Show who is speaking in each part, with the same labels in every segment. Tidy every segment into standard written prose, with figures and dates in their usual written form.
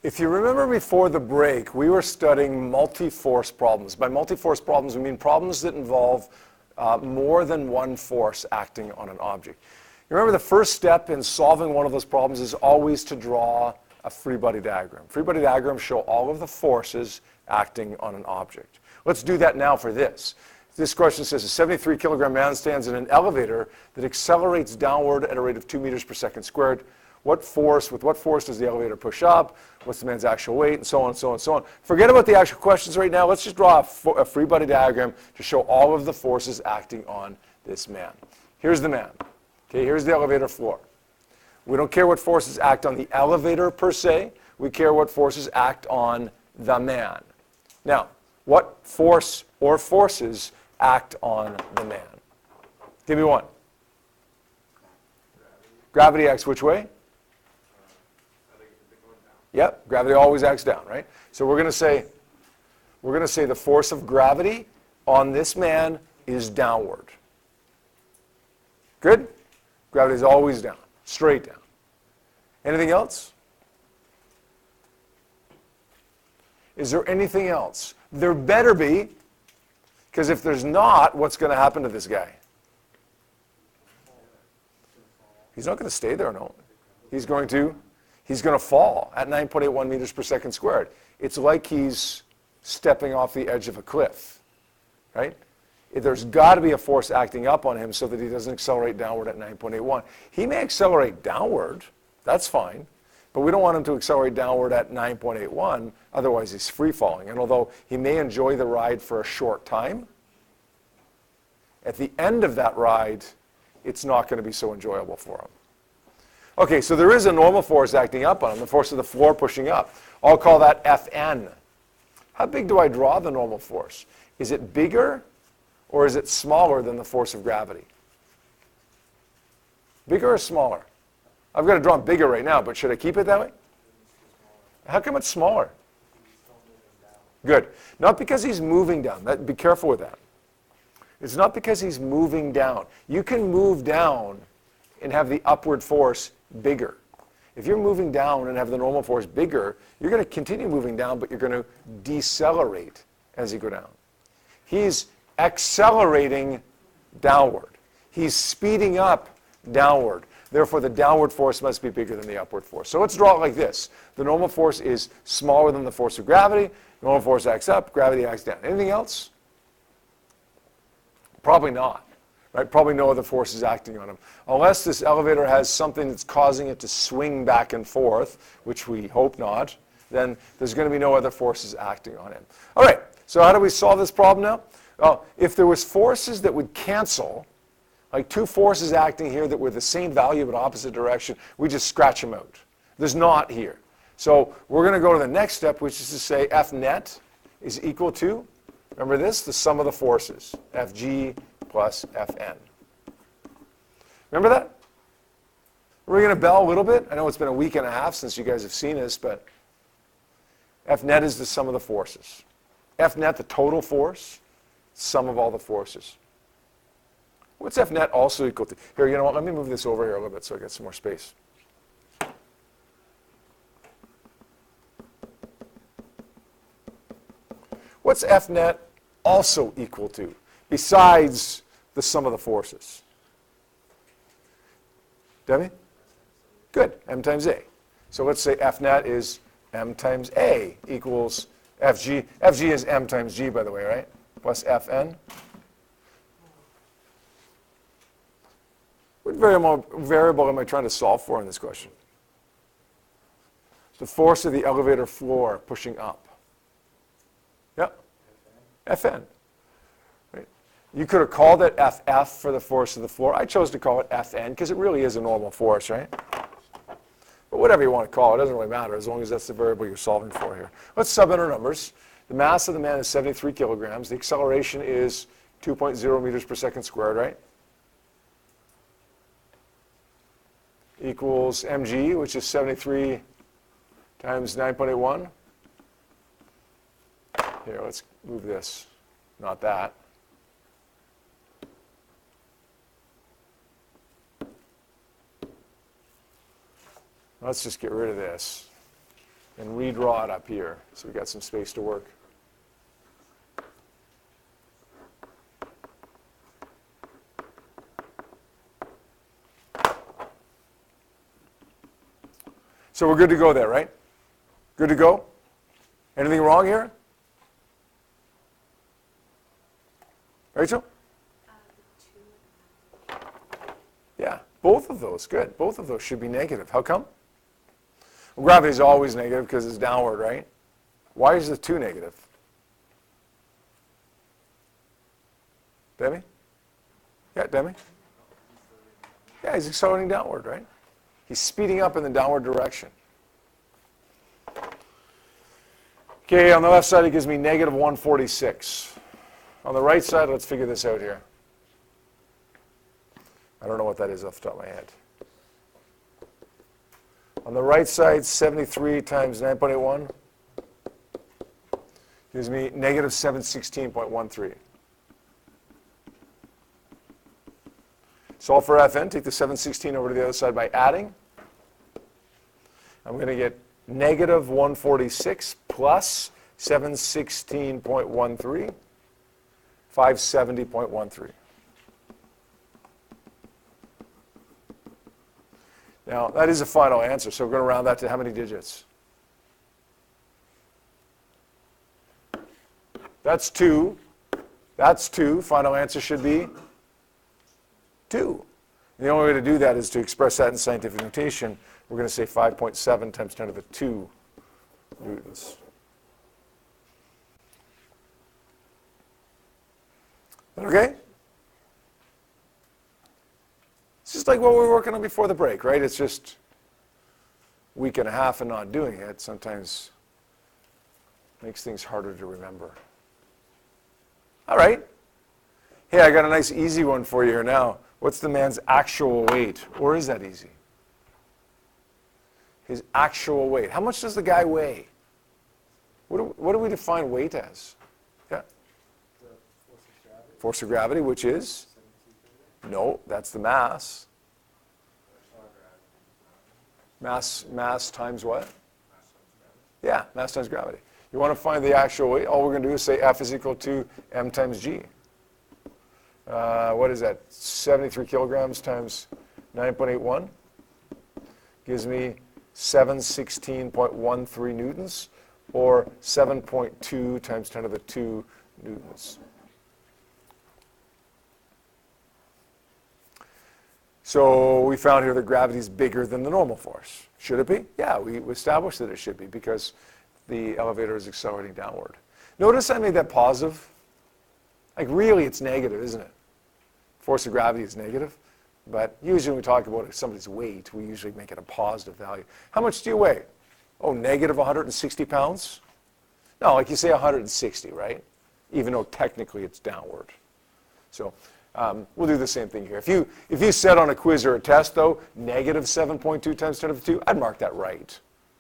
Speaker 1: If you remember before the break, we were studying multi-force problems. By multi-force problems, we mean problems that involve more than one force acting on an object. You remember the first step in solving one of those problems is always to draw a free body diagram. Free body diagrams show all of the forces acting on an object. Let's do that now for this. This question says a 73-kilogram man stands in an elevator that accelerates downward at a rate of 2 meters per second squared. With what force does the elevator push up? What's the man's actual weight? And so on, and so on, and so on. Forget about the actual questions right now. Let's just draw a free body diagram to show all of the forces acting on this man. Here's the man. Okay, here's the elevator floor. We don't care what forces act on the elevator per se. We care what forces act on the man. Now, what force or forces act on the man? Give me one. Gravity acts which way? Yep, gravity always acts down, right? So we're going to say the force of gravity on this man is downward. Good? Gravity is always down, straight down. Anything else? Is there anything else? There better be, because if there's not, what's going to happen to this guy? He's not going to stay there, no. He's going to fall at 9.81 meters per second squared. It's like he's stepping off the edge of a cliff, right? There's got to be a force acting up on him so that he doesn't accelerate downward at 9.81. He may accelerate downward, that's fine, but we don't want him to accelerate downward at 9.81, otherwise he's free falling. And although he may enjoy the ride for a short time, at the end of that ride, it's not going to be so enjoyable for him. Okay, so there is a normal force acting up on him, the force of the floor pushing up. I'll call that Fn. How big do I draw the normal force? Is it bigger or is it smaller than the force of gravity? Bigger or smaller? I've got to draw bigger right now, but should I keep it that way? How come it's smaller? Good. Not because he's moving down. Be careful with that. It's not because he's moving down. You can move down and have the upward force bigger. If you're moving down and have the normal force bigger, you're going to continue moving down, but you're going to decelerate as you go down. He's accelerating downward. He's speeding up downward. Therefore, the downward force must be bigger than the upward force. So let's draw it like this. The normal force is smaller than the force of gravity. Normal force acts up, gravity acts down. Anything else? Probably not. Right? Probably no other forces acting on him. Unless this elevator has something that's causing it to swing back and forth, which we hope not, then there's going to be no other forces acting on him. All right, so how do we solve this problem now? Well, if there was forces that would cancel, like two forces acting here that were the same value but opposite direction, we just scratch them out. There's not here. So we're going to go to the next step, which is to say F net is equal to, remember this, the sum of the forces, Fg plus Fn. Remember that? We're going to bell a little bit. I know it's been a week and a half since you guys have seen this, but F net is the sum of the forces. F net, the total force, sum of all the forces. What's F net also equal to? Here, you know what? Let me move this over here a little bit so I get some more space. What's F net also equal to, besides the sum of the forces? Debbie? Good, m times a. So let's say F net is m times a equals Fg. Fg is m times g, by the way, right? Plus Fn. What variable am I trying to solve for in this question? The force of the elevator floor pushing up. Yep. Fn. Right. You could have called it Ff for the force of the floor. I chose to call it Fn because it really is a normal force, right? But whatever you want to call it, it doesn't really matter as long as that's the variable you're solving for here. Let's sub in our numbers. The mass of the man is 73 kilograms. The acceleration is 2.0 meters per second squared, right? Equals mg, which is 73 times 9.81. Here, let's move this, not that. Let's just get rid of this. and redraw it up here so we got some space to work. So we're good to go there, right? Good to go? Anything wrong here? Rachel? Yeah, both of those, good. Both of those should be negative. How come? Well, gravity is always negative because it's downward, right? Why is the 2 negative? Demi? Yeah, Demi? Yeah, he's accelerating downward, right? He's speeding up in the downward direction. Okay, on the left side it gives me negative 146. On the right side, let's figure this out here. I don't know what that is off the top of my head. On the right side, 73 times 9.81 gives me negative 716.13. Solve for Fn, take the 716 over to the other side by adding. I'm going to get negative 146 plus 716.13, 570.13. Now, that is a final answer, so we're going to round that to how many digits? That's 2. That's 2. Final answer should be 2. The only way to do that is to express that in scientific notation. We're going to say 5.7 times 10 to the 2 newtons. Okay? It's just like what we were working on before the break, right? It's just a week and a half and not doing it sometimes makes things harder to remember. All right. Hey, I got a nice easy one for you here now. What's the man's actual weight? Or is that easy? His actual weight. How much does the guy weigh? What do we define weight as? Yeah. Force of gravity, which is? No, that's the mass. Mass times what? Yeah, mass times gravity. You want to find the actual weight? All we're going to do is say F is equal to m times g. What is that? 73 kilograms times 9.81 gives me 716.13 newtons, or 7.2 times 10 to the 2 newtons. So we found here that gravity is bigger than the normal force. Should it be? Yeah, we established that it should be because the elevator is accelerating downward. Notice I made that positive. Like really it's negative, isn't it? Force of gravity is negative. But usually when we talk about somebody's weight, we usually make it a positive value. How much do you weigh? Oh, negative 160 pounds? No, like you say 160, right? Even though technically it's downward. So we'll do the same thing here. If you said on a quiz or a test, though, negative 7.2 times 10 to the 2, I'd mark that right.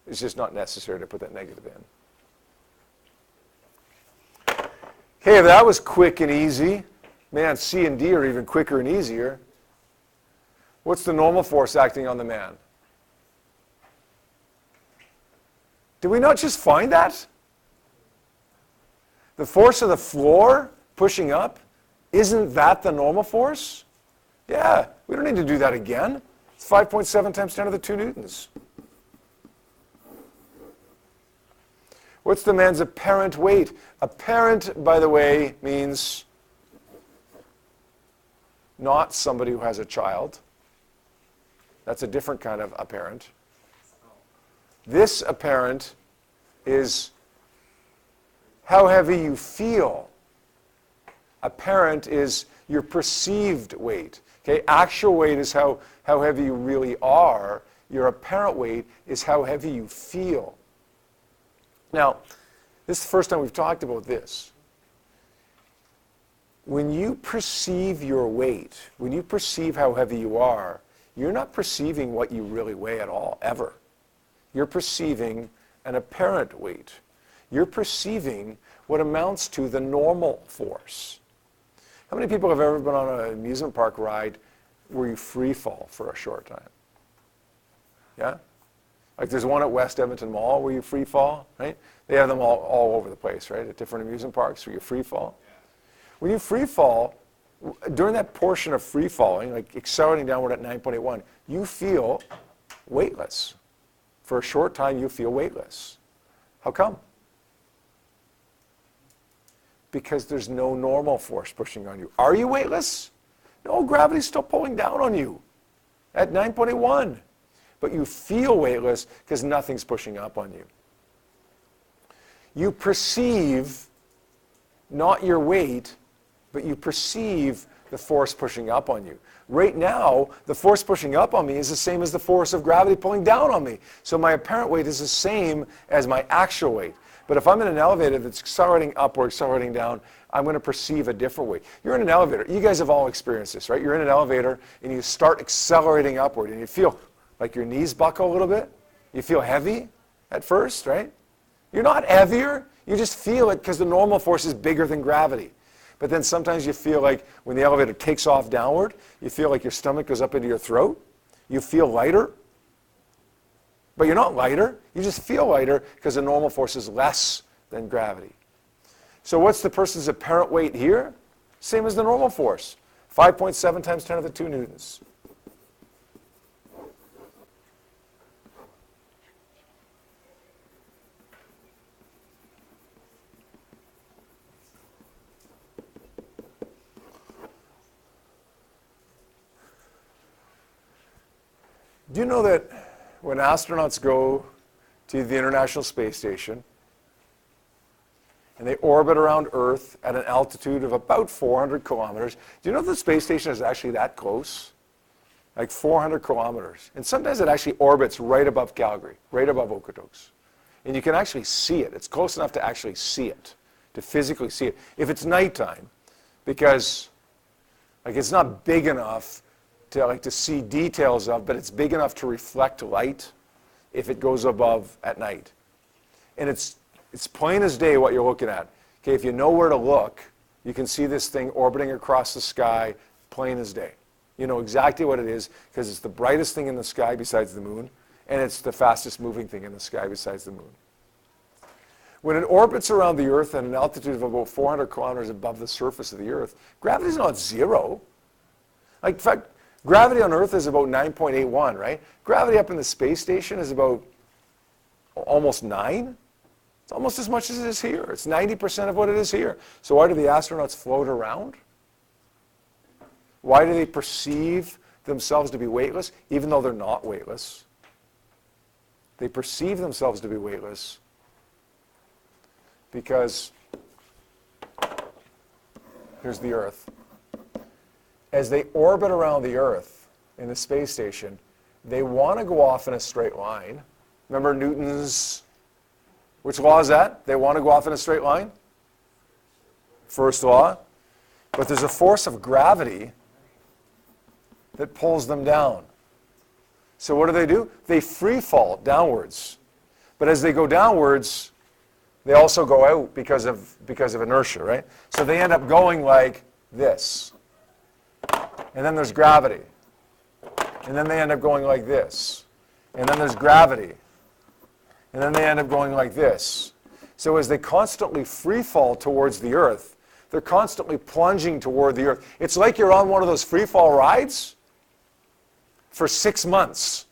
Speaker 1: It's just not necessary to put that negative in. Okay, that was quick and easy. Man, C and D are even quicker and easier. What's the normal force acting on the man? Did we not just find that? The force of the floor pushing up? Isn't that the normal force? Yeah, we don't need to do that again. It's 5.7 times 10 to the 2 newtons. What's the man's apparent weight? Apparent, by the way, means not somebody who has a child. That's a different kind of apparent. This apparent is how heavy you feel. Apparent is your perceived weight. Okay, actual weight is how heavy you really are. Your apparent weight is how heavy you feel. Now, this is the first time we've talked about this. When you perceive your weight, when you perceive how heavy you are, you're not perceiving what you really weigh at all, ever. You're perceiving an apparent weight. You're perceiving what amounts to the normal force. How many people have ever been on an amusement park ride where you free fall for a short time? Yeah? Like there's one at West Edmonton Mall where you free fall, right? They have them all over the place, right? At different amusement parks where you free fall. When you free fall, during that portion of free falling, like accelerating downward at 9.81, you feel weightless. For a short time, you feel weightless. How come? Because there's no normal force pushing on you. Are you weightless? No, gravity's still pulling down on you at 9.81. But you feel weightless because nothing's pushing up on you. You perceive not your weight, but you perceive the force pushing up on you. Right now, the force pushing up on me is the same as the force of gravity pulling down on me. So my apparent weight is the same as my actual weight. But if I'm in an elevator that's accelerating up or accelerating down, I'm going to perceive a different weight. You're in an elevator. You guys have all experienced this, right? You're in an elevator and you start accelerating upward and you feel like your knees buckle a little bit. You feel heavy at first, right? You're not heavier. You just feel it because the normal force is bigger than gravity. But then sometimes you feel like when the elevator takes off downward, you feel like your stomach goes up into your throat. You feel lighter. But you're not lighter. You just feel lighter because the normal force is less than gravity. So what's the person's apparent weight here? Same as the normal force. 5.7 times 10 to the 2 newtons. Do you know that when astronauts go to the International Space Station and they orbit around Earth at an altitude of about 400 kilometers, do you know the space station is actually that close? Like 400 kilometers. And sometimes it actually orbits right above Calgary, right above Okotoks. And you can actually see it. It's close enough to actually see it, to physically see it. If it's nighttime, because it's not big enough to see details of, but it's big enough to reflect light if it goes above at night. And it's plain as day what you're looking at. Okay, if you know where to look, you can see this thing orbiting across the sky, plain as day. You know exactly what it is because it's the brightest thing in the sky besides the moon, and it's the fastest moving thing in the sky besides the moon. When it orbits around the Earth at an altitude of about 400 kilometers above the surface of the Earth, gravity's not zero. Like, in fact, gravity on Earth is about 9.81, right? Gravity up in the space station is about almost 9. It's almost as much as it is here. It's 90% of what it is here. So why do the astronauts float around? Why do they perceive themselves to be weightless, even though they're not weightless? They perceive themselves to be weightless because here's the Earth. As they orbit around the Earth in the space station, they want to go off in a straight line. Remember Newton's, which law is that? They want to go off in a straight line? First law. But there's a force of gravity that pulls them down. So what do? They free fall downwards. But as they go downwards, they also go out because of inertia, right? So they end up going like this. And then there's gravity. And then they end up going like this. And then there's gravity. And then they end up going like this. So as they constantly free fall towards the Earth, they're constantly plunging toward the Earth. It's like you're on one of those free fall rides for 6 months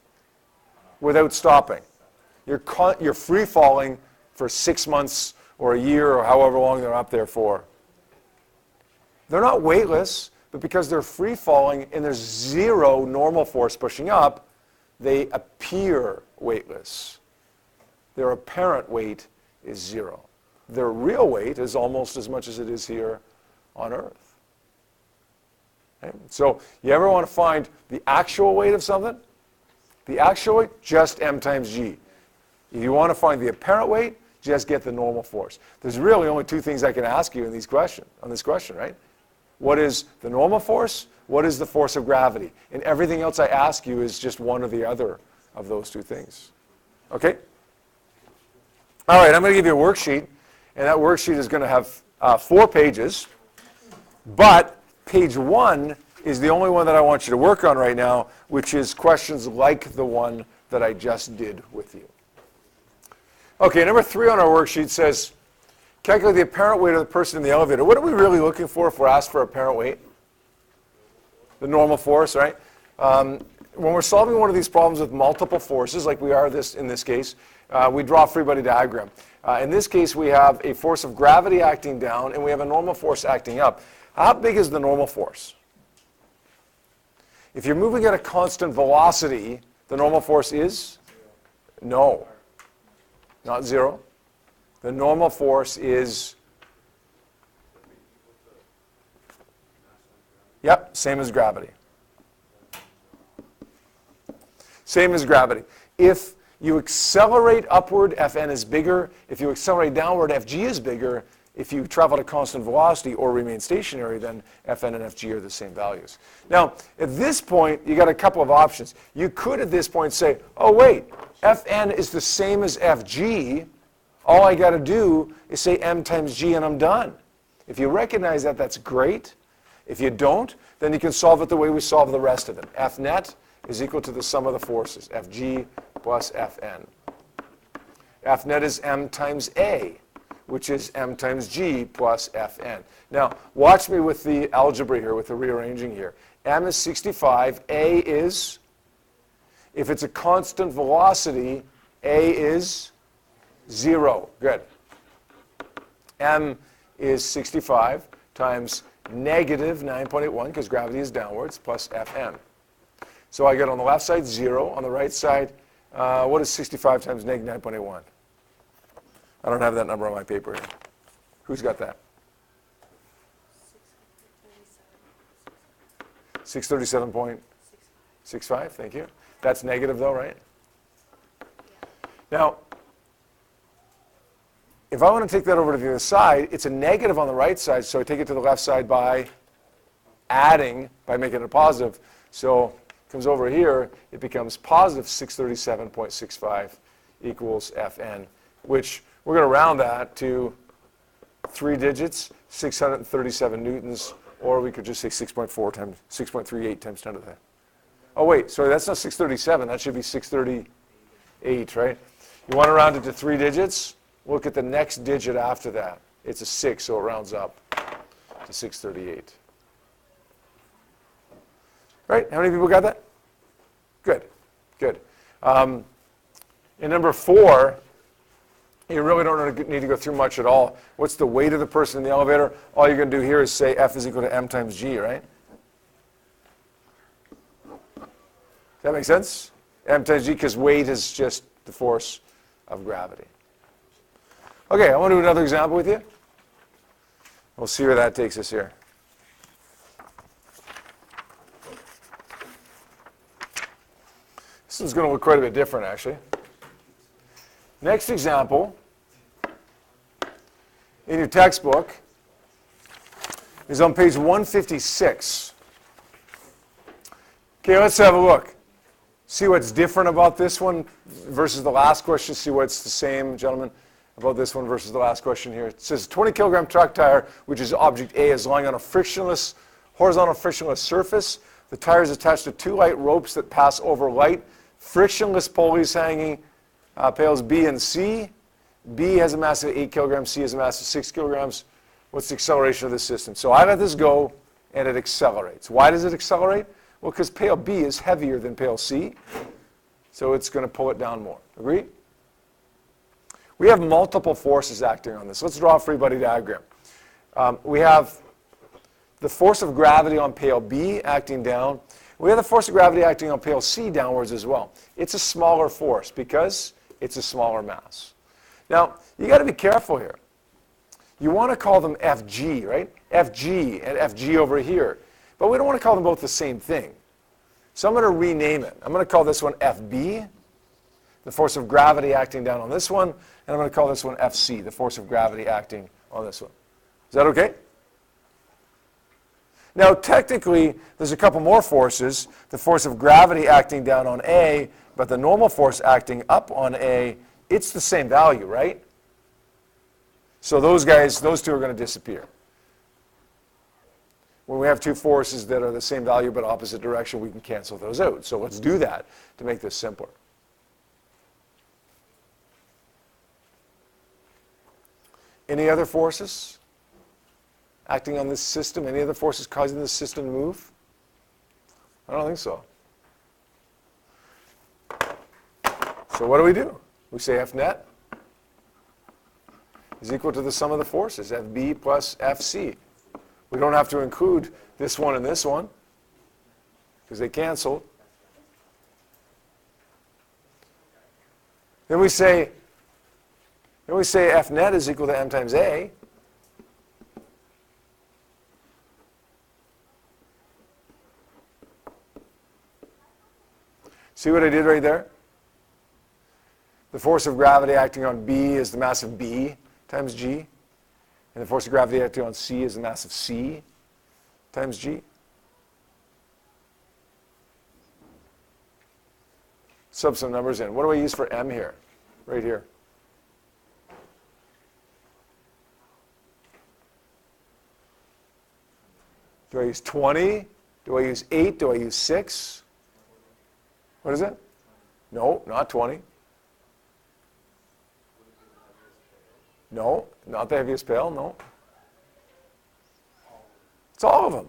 Speaker 1: without stopping. You're free falling for 6 months or a year or however long they're up there for. They're not weightless, but because they're free falling and there's zero normal force pushing up, they appear weightless. Their apparent weight is zero. Their real weight is almost as much as it is here on Earth. Okay? So you ever want to find the actual weight of something? The actual weight, just m times g. If you want to find the apparent weight, just get the normal force. There's really only two things I can ask you on this question, right? What is the normal force? What is the force of gravity? And everything else I ask you is just one or the other of those two things. Okay? All right, I'm going to give you a worksheet, and that worksheet is going to have 4 pages, but page 1 is the only one that I want you to work on right now, which is questions like the one that that I just did with you. Okay, number 3 on our worksheet says, calculate the apparent weight of the person in the elevator. What are we really looking for if we're asked for apparent weight? The normal force, right? When we're solving one of these problems with multiple forces, like we are in this case, we draw a free body diagram. In this case, we have a force of gravity acting down, and we have a normal force acting up. How big is the normal force? If you're moving at a constant velocity, the normal force is? No. Not 0. The normal force is, yep, same as gravity. Same as gravity. If you accelerate upward, Fn is bigger. If you accelerate downward, Fg is bigger. If you travel at a constant velocity or remain stationary, then Fn and Fg are the same values. Now, at this point, you got a couple of options. You could at this point say, oh wait, Fn is the same as Fg. All I got to do is say m times g and I'm done. If you recognize that, that's great. If you don't, then you can solve it the way we solve the rest of it. F net is equal to the sum of the forces, Fg plus Fn. F net is m times a, which is m times g plus Fn. Now, watch me with the algebra here, with the rearranging here. M is 65, a is, if it's a constant velocity, a is 0. Good. M is 65 times negative 9.81, because gravity is downwards, plus Fn. So I get on the left side 0. On the right side, what is 65 times negative 9.81? I don't have that number on my paper here. Who's got that? 637.65, thank you. That's negative though, right? Now, if I want to take that over to the other side, it's a negative on the right side, so I take it to the left side by adding, by making it a positive. So it comes over here, it becomes positive 637.65 equals Fn, which we're going to round that to 3 digits, 637 newtons, or we could just say 6.4 times, 6.38 times 10 to the. Oh wait, sorry, that's not 637, that should be 638, right? You want to round it to 3 digits? Look at the next digit after that. It's a 6, so it rounds up to 638. Right? How many people got that? Good. Good. In number 4, you really don't need to go through much at all. What's the weight of the person in the elevator? All you're going to do here is say F is equal to m times g, right? Does that make sense? M times g, because weight is just the force of gravity. Okay, I want to do another example with you. We'll see where that takes us here. This one's going to look quite a bit different, actually. Next example in your textbook is on page 156. Okay, let's have a look. See what's different about this one versus the last question. See what's the same, gentlemen, about this one versus the last question here. It says 20 kilogram truck tire, which is object A, is lying on a horizontal frictionless surface. The tire is attached to 2 light ropes that pass over light. Frictionless pulleys hanging pails B and C. B has a mass of 8 kilograms, C has a mass of 6 kilograms. What's the acceleration of this system? So I let this go, and it accelerates. Why does it accelerate? Well, because pail B is heavier than pail C, so it's going to pull it down more. Agree? We have multiple forces acting on this. Let's draw a free body diagram. We have the force of gravity on pail B acting down. We have the force of gravity acting on pail C downwards as well. It's a smaller force because it's a smaller mass. Now, you got to be careful here. You want to call them Fg, right? Fg and Fg over here. But we don't want to call them both the same thing. So I'm going to rename it. I'm going to call this one Fb, the force of gravity acting down on this one, and I'm going to call this one Fc, the force of gravity acting on this one. Is that okay? Now, technically, there's a couple more forces. The force of gravity acting down on A, but the normal force acting up on A, it's the same value, right? So those two are going to disappear. When we have two forces that are the same value but opposite direction, we can cancel those out. So let's do that to make this simpler. Any other forces acting on this system? Any other forces causing this system to move? I don't think so. So what do? We say F net is equal to the sum of the forces, FB plus FC. We don't have to include this one and this one because they cancel. Then we say F net is equal to M times A. See what I did right there? The force of gravity acting on B is the mass of B times G. And the force of gravity acting on C is the mass of C times G. Sub some numbers in. What do I use for M here? Right here. Do I use 20? Do I use 8? Do I use 6? What is it? No, not 20. No, not the heaviest pail, no. It's all of them.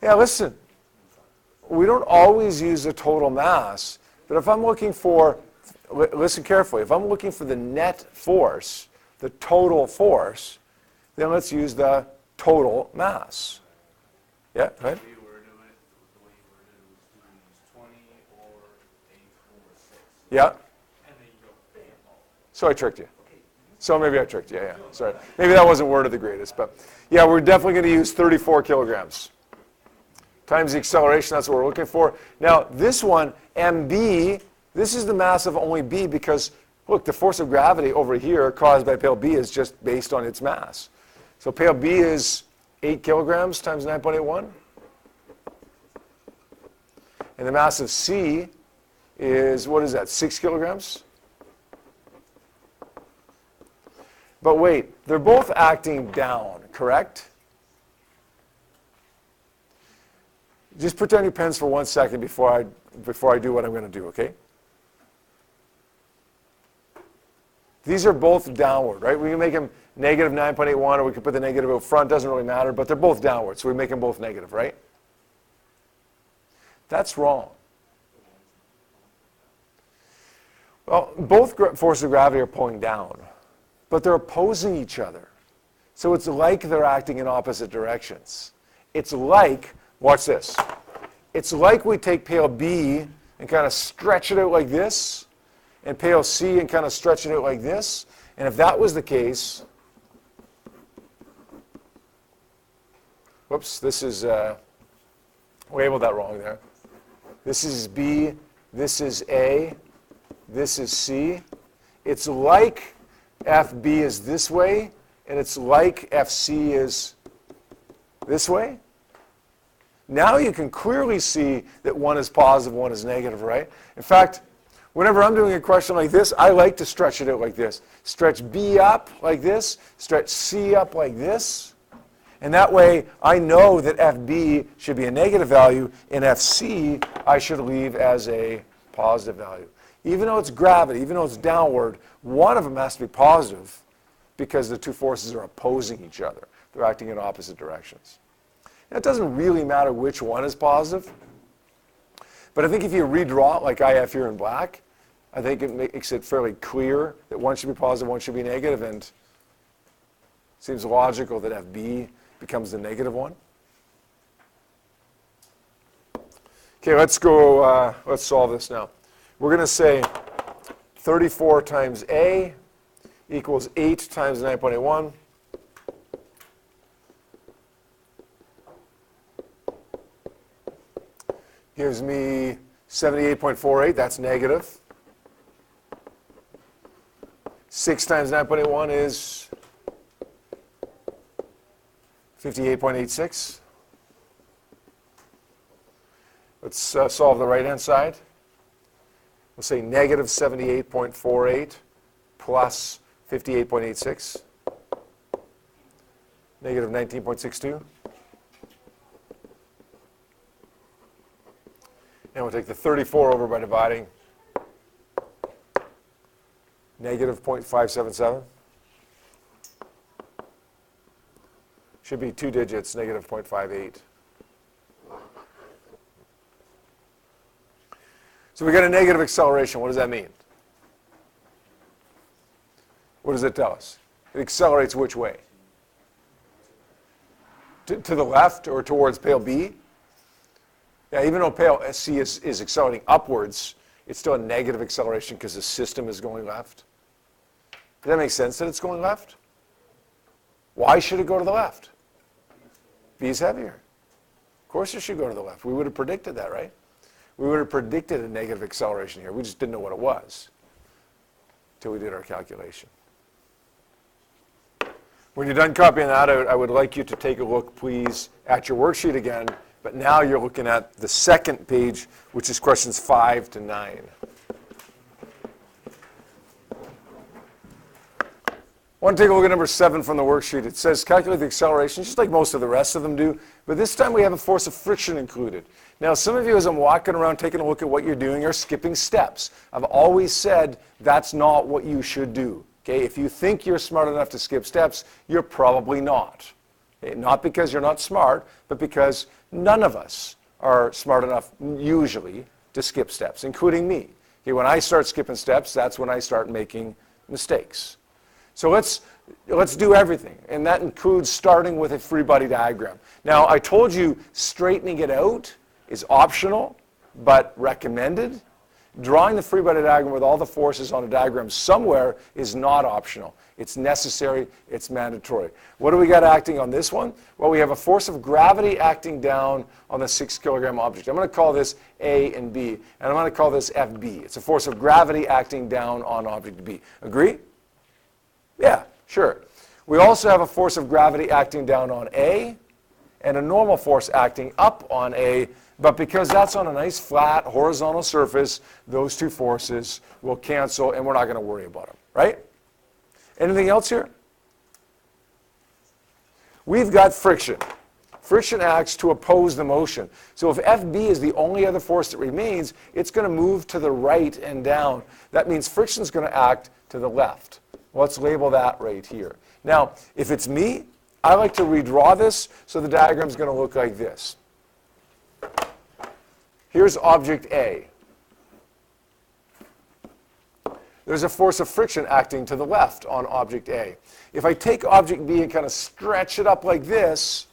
Speaker 1: Yeah, listen. We don't always use the total mass, but if I'm looking for, listen carefully, if I'm looking for the net force, the total force, then let's use the total mass. Yeah, right? Yeah. So I tricked you. So maybe I tricked you, yeah. Sorry. Maybe that wasn't word of the greatest, but yeah, we're definitely going to use 34 kilograms. Times the acceleration, that's what we're looking for. Now, this one, mb, this is the mass of only b because, look, the force of gravity over here caused by pail B is just based on its mass. So pail B is 8 kilograms times 9.81. And the mass of C is, what is that, 6 kilograms? But wait, they're both acting down, correct? Just put down your pens for 1 second before I do what I'm going to do, okay? These are both downward, right? We can make them negative 9.81, or we can put the negative out front, doesn't really matter, but they're both downward, so we make them both negative, right? That's wrong. Well, both forces of gravity are pulling down, but they're opposing each other. So it's like they're acting in opposite directions. It's like, watch this, it's like we take pail B and kind of stretch it out like this, and pail C and kind of stretch it out like this. And if that was the case, whoops, this is, we labeled that wrong there. This is B, this is A, this is C. It's like FB is this way, and it's like FC is this way. Now you can clearly see that one is positive, one is negative, right? In fact, whenever I'm doing a question like this, I like to stretch it out like this. Stretch B up like this, stretch C up like this, and that way I know that FB should be a negative value, and FC I should leave as a positive value. Even though it's gravity, even though it's downward, one of them has to be positive because the two forces are opposing each other. They're acting in opposite directions. Now, it doesn't really matter which one is positive, but I think if you redraw it like I have here in black, I think it makes it fairly clear that one should be positive, one should be negative, and it seems logical that FB becomes the negative one. Okay, let's go, let's solve this now. We're going to say 34 times A equals 8 times 9.81. Gives me 78.48, that's negative. 6 times 9.81 is 58.86. Let's solve the right-hand side. We'll say negative 78.48 plus 58.86, negative 19.62. And we'll take the 34 over by dividing. Negative 0.577. Should be 2 digits, negative 0.58. So we got a negative acceleration. What does that mean? What does it tell us? It accelerates which way? To the left or towards pale B? Yeah, even though pale C is accelerating upwards, it's still a negative acceleration because the system is going left. Does that make sense that it's going left? Why should it go to the left? B is heavier. Of course it should go to the left. We would have predicted that, right? We would have predicted a negative acceleration here. We just didn't know what it was until we did our calculation. When you're done copying that out, I would like you to take a look, please, at your worksheet again. But now you're looking at the second page, which is questions 5 to 9. I want to take a look at number 7 from the worksheet. It says calculate the acceleration, just like most of the rest of them do. But this time we have a force of friction included. Now, some of you, as I'm walking around taking a look at what you're doing, are skipping steps. I've always said that's not what you should do. Okay? If you think you're smart enough to skip steps, you're probably not. Okay? Not because you're not smart, but because none of us are smart enough, usually, to skip steps, including me. Okay? When I start skipping steps, that's when I start making mistakes. So let's do everything, and that includes starting with a free body diagram. Now, I told you straightening it out is optional, but recommended. Drawing the free body diagram with all the forces on a diagram somewhere is not optional. It's necessary, it's mandatory. What do we got acting on this one? Well, we have a force of gravity acting down on the 6 kilogram object. I'm going to call this A and B, and I'm going to call this FB. It's a force of gravity acting down on object B. Agree? Yeah, sure. We also have a force of gravity acting down on A and a normal force acting up on A, but because that's on a nice flat horizontal surface, those two forces will cancel and we're not going to worry about them, right? Anything else here? We've got friction. Friction acts to oppose the motion. So if FB is the only other force that remains, it's going to move to the right and down. That means friction is going to act to the left. Let's label that right here. Now, if it's me, I like to redraw this, so the diagram's going to look like this. Here's object A. There's a force of friction acting to the left on object A. If I take object B and kind of stretch it up like this,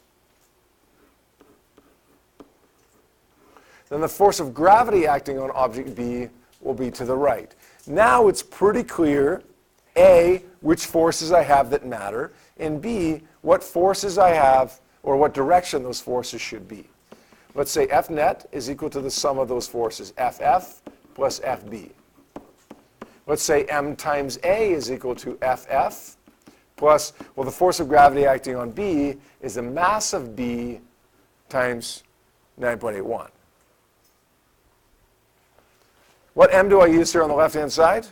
Speaker 1: then the force of gravity acting on object B will be to the right. Now it's pretty clear, A, which forces I have that matter, and B, what forces I have, or what direction those forces should be. Let's say F net is equal to the sum of those forces, FF plus FB. Let's say M times A is equal to FF plus, well, the force of gravity acting on B is the mass of B times 9.81. What M do I use here on the left-hand side?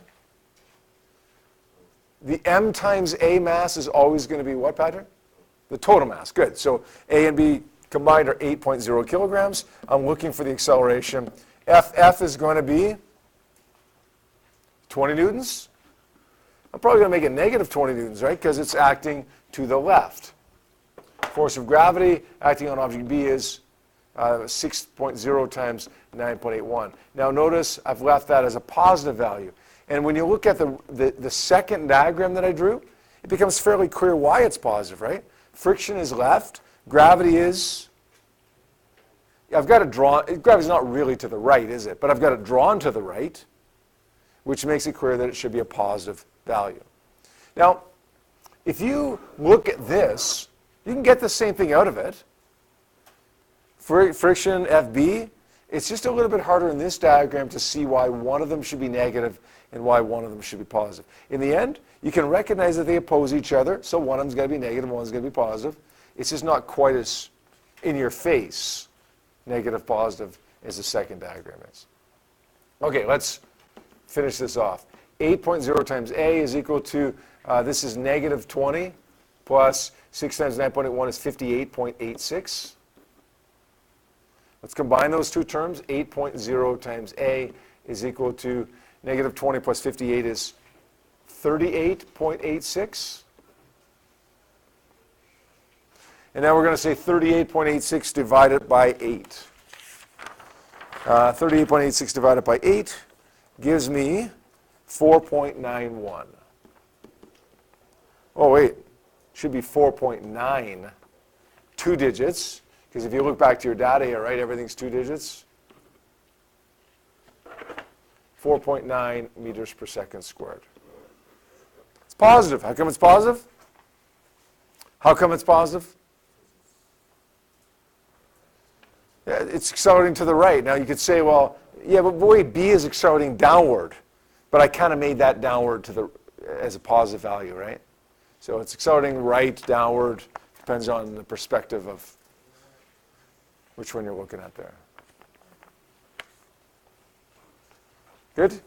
Speaker 1: The M times A mass is always going to be what, Patrick? The total mass. Good. So A and B combined are 8.0 kilograms. I'm looking for the acceleration. FF is going to be 20 newtons. I'm probably going to make it negative 20 newtons, right? Because it's acting to the left. Force of gravity acting on object B is 6.0 times 9.81. Now notice I've left that as a positive value. And when you look at the second diagram that I drew, it becomes fairly clear why it's positive, right? Friction is left. Gravity is, I've got it drawn, gravity's not really to the right, is it? But I've got it drawn to the right, which makes it clear that it should be a positive value. Now, if you look at this, you can get the same thing out of it. Friction, FB, it's just a little bit harder in this diagram to see why one of them should be negative and why one of them should be positive. In the end, you can recognize that they oppose each other, so one of them's going to be negative, one's going to be positive. It's just not quite as in your face, negative, positive, as the second diagram is. Okay, let's finish this off. 8.0 times A is equal to, this is negative 20, plus 6 times 9.81 is 58.86. Let's combine those two terms. 8.0 times A is equal to negative 20 plus 58 is 38.86. And now we're going to say 38.86 divided by 8. 38.86 divided by 8 gives me 4.91. Oh, wait. Should be 4.9. 2 digits. Because if you look back to your data here, right, everything's 2 digits. 4.9 meters per second squared. It's positive. How come it's positive? How come it's positive? Yeah, it's accelerating to the right. Now you could say, well, yeah, but wait, B is accelerating downward. But I kind of made that downward to the as a positive value, right? So it's accelerating right, downward, depends on the perspective of which one you're looking at there. Good?